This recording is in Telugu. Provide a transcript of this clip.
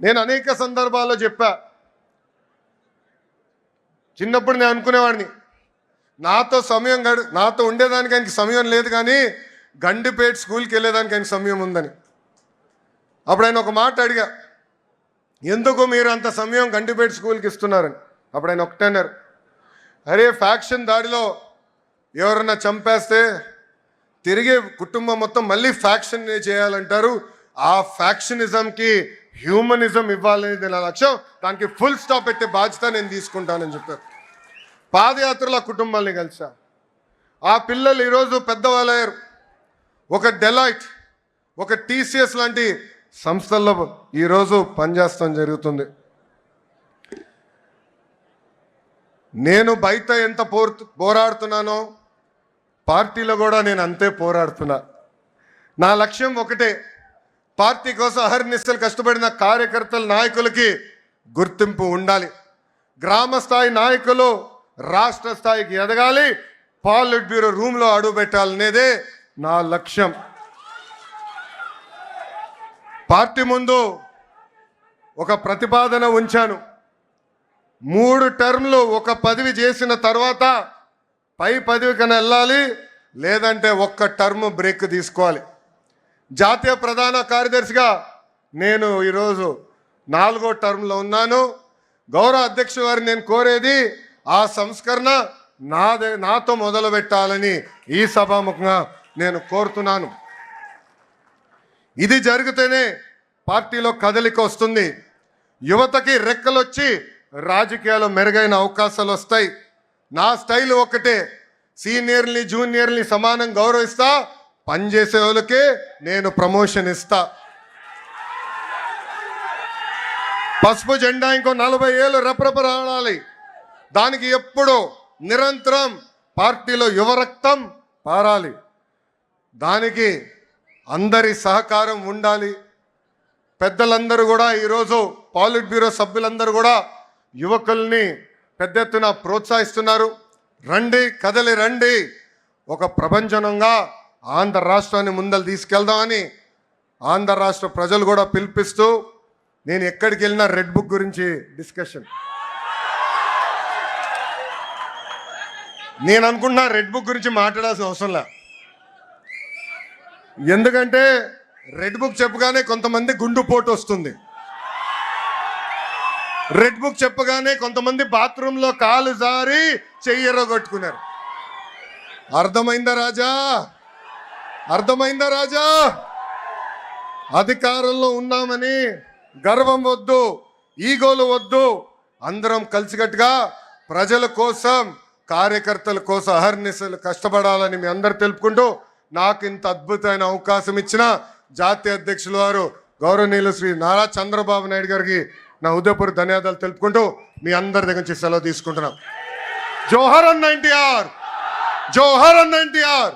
నేను అనేక సందర్భాల్లో చెప్పా, చిన్నప్పుడు నేను అనుకునేవాడిని నాతో ఉండేదానికి ఆయనకి సమయం లేదు, కానీ గండిపేట స్కూల్కి వెళ్ళేదానికి ఆయనకి సమయం ఉందని. అప్పుడు ఆయన ఒక మాట అడిగా, ఎందుకు మీరు అంత సమయం గండిపేట స్కూల్కి ఇస్తున్నారని. అప్పుడు ఆయన ఒకటే అన్నారు, అరే ఫ్యాక్షన్ దాడిలో ఎవరన్నా చంపేస్తే తిరిగి కుటుంబం మొత్తం మళ్ళీ ఫ్యాక్షన్ చేయాలంటారు, ఆ ఫ్యాక్షనిజంకి హ్యూమనిజం ఇవ్వాలనేది నా లక్ష్యం, దానికి ఫుల్ స్టాప్ పెట్టే బాధ్యత నేను తీసుకుంటానని చెప్పారు. పాదయాత్రలో కుటుంబాలని కలిసా. ఆ పిల్లలు ఈరోజు పెద్దవాళ్ళయ్యారు. ఒక డెలాయిట్, ఒక టీసీఎస్ లాంటి సంస్థల్లో ఈరోజు పనిచేస్తాం జరుగుతుంది. నేను బయట ఎంత పోరాడుతున్నానో పార్టీలో కూడా నేను అంతే పోరాడుతున్నా. నా లక్ష్యం ఒకటే, పార్టీ కోసం అహర్నిశలు కష్టపడిన కార్యకర్తల నాయకులకి గుర్తింపు ఉండాలి. గ్రామ స్థాయి నాయకులు రాష్ట్ర స్థాయికి ఎదగాలి, పాలిట్ బ్యూరో రూమ్లో అడుగు పెట్టాలనేదే నా లక్ష్యం. పార్టీ ముందు ఒక ప్రతిపాదన ఉంచాను. 3 టర్మ్లు ఒక పదవి చేసిన తర్వాత పై పదవి కన్నా వెళ్ళాలి, లేదంటే ఒక్క టర్మ్ బ్రేక్ తీసుకోవాలి. జాతీయ ప్రధాన కార్యదర్శిగా నేను ఈరోజు 4వ టర్మ్లో ఉన్నాను. గౌరవ అధ్యక్షుల వారిని నేను కోరేది, ఆ సంస్కరణ నాతో మొదలు పెట్టాలని ఈ సభాముఖంగా నేను కోరుతున్నాను. ఇది జరిగితేనే పార్టీలో కదలిక వస్తుంది, యువతకి రెక్కలొచ్చి రాజకీయాల్లో మెరుగైన అవకాశాలు వస్తాయి. నా స్టైల్ ఒకటే, సీనియర్ని జూనియర్ని సమానం గౌరవిస్తా, పనిచేసే వాళ్ళకే నేను ప్రమోషన్ ఇస్తా. పసుపు జెండా ఇంకో 40 ఏళ్ళు రెపరెపలాడాలి. దానికి ఎప్పుడూ నిరంతరం పార్టీలో యువరక్తం పారాలి. దానికి అందరి సహకారం ఉండాలి. పెద్దలందరూ కూడా ఈరోజు పాలిట్ బ్యూరో సభ్యులందరూ కూడా యువకుల్ని పెద్ద ఎత్తున ప్రోత్సహిస్తున్నారు. రండి, కదలి రండి, ఒక ప్రపంచంగా ఆంధ్ర రాష్ట్రాన్ని ముందలు తీసుకెళ్దామని ఆంధ్ర రాష్ట్ర ప్రజలు కూడా పిలిపిస్తూ, నేను ఎక్కడికి వెళ్ళినా రెడ్ బుక్ గురించి డిస్కషన్. నేను అనుకుంటున్నా రెడ్ బుక్ గురించి మాట్లాడాల్సిన అవసరం లే. ఎందుకంటే రెడ్ బుక్ చెప్పగానే కొంతమంది గుండుపోటు వస్తుంది, రెడ్ బుక్ చెప్పగానే కొంతమంది బాత్రూంలో కాలు జారి చెయ్యరగొట్టుకున్నారు. అర్థమైందా రాజా? అర్థమైందా రాజా? అధికారంలో ఉన్నామని గర్వం వద్దు, ఈగోలు వద్దు. అందరం కలిసికట్టుగా ప్రజల కోసం, కార్యకర్తల కోసం అహర్నిశలు కష్టపడాలని మీ అందరు తెలుపుకుంటూ, నాకు ఇంత అద్భుతమైన అవకాశం ఇచ్చిన జాతీయ అధ్యక్షుల వారు గౌరవనీయులు శ్రీ నారా చంద్రబాబు నాయుడు గారికి నా హృదయపూర్వక ధన్యవాదాలు తెలుపుకుంటూ మీ అందరి దగ్గర నుంచి సెలవు తీసుకుంటున్నాం. జోహర్ అన్న ఎన్టీఆర్, జోహర్ అన్న ఎన్టీఆర్.